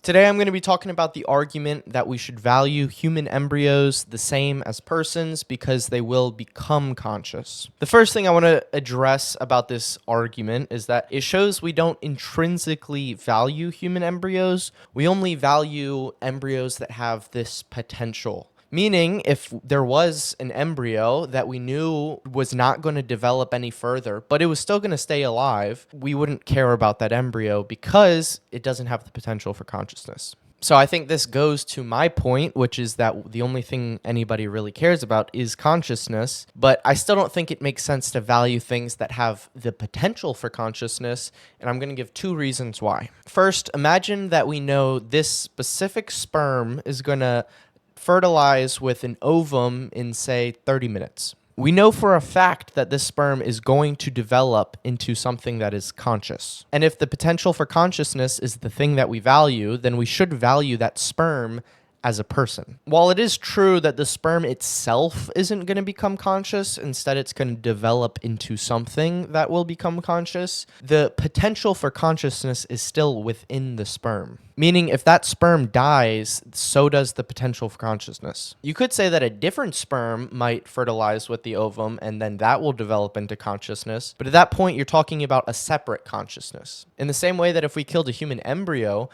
Today I'm going to be talking about the argument that we should value human embryos the same as persons because they will become conscious. The first thing I want to address about this argument is that it shows we don't intrinsically value human embryos. We only value embryos that have this potential. Meaning, if there was an embryo that we knew was not going to develop any further, but it was still going to stay alive, we wouldn't care about that embryo because it doesn't have the potential for consciousness. So I think this goes to my point, which is that the only thing anybody really cares about is consciousness, but I still don't think it makes sense to value things that have the potential for consciousness, and I'm going to give two reasons why. First, imagine that we know this specific sperm is going to fertilize with an ovum in, say, 30 minutes. We know for a fact that this sperm is going to develop into something that is conscious. And if the potential for consciousness is the thing that we value, then we should value that sperm as a person. While it is true that the sperm itself isn't going to become conscious, instead it's going to develop into something that will become conscious, the potential for consciousness is still within the sperm. Meaning if that sperm dies, so does the potential for consciousness. You could say that a different sperm might fertilize with the ovum and then that will develop into consciousness, but at that point you're talking about a separate consciousness. In the same way that if we killed a human embryo,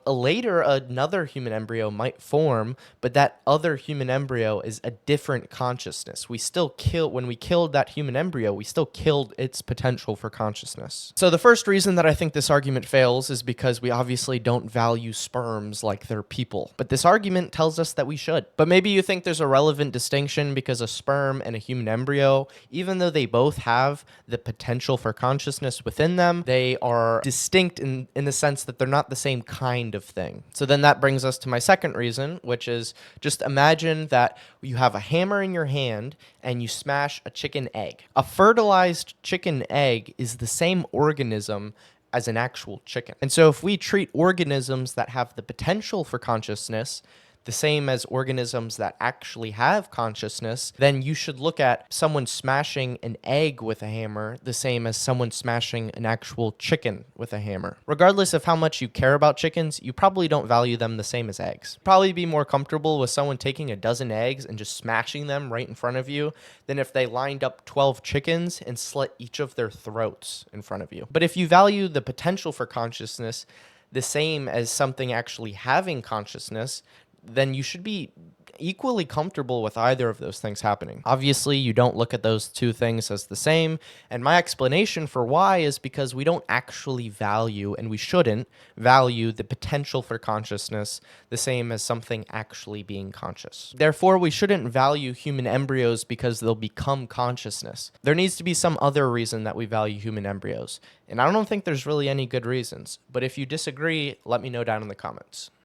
later another human embryo might form, but that other human embryo is a different consciousness. When we killed that human embryo, we still killed its potential for consciousness. So the first reason that I think this argument fails is because we obviously don't value sperms like they're people. But this argument tells us that we should. But maybe you think there's a relevant distinction because a sperm and a human embryo, even though they both have the potential for consciousness within them, they are distinct in the sense that they're not the same kind of thing. So then that brings us to my second reason, which is just imagine that you have a hammer in your hand and you smash a chicken egg. A fertilized chicken egg is the same organism as an actual chicken. And so if we treat organisms that have the potential for consciousness the same as organisms that actually have consciousness, then you should look at someone smashing an egg with a hammer the same as someone smashing an actual chicken with a hammer. Regardless of how much you care about chickens, you probably don't value them the same as eggs. Probably be more comfortable with someone taking a dozen eggs and just smashing them right in front of you than if they lined up 12 chickens and slit each of their throats in front of you. But if you value the potential for consciousness the same as something actually having consciousness, then you should be equally comfortable with either of those things happening. Obviously, you don't look at those two things as the same, and my explanation for why is because we don't actually value, and we shouldn't value, the potential for consciousness the same as something actually being conscious. Therefore, we shouldn't value human embryos because they'll become consciousness. There needs to be some other reason that we value human embryos, and I don't think there's really any good reasons, but if you disagree, let me know down in the comments.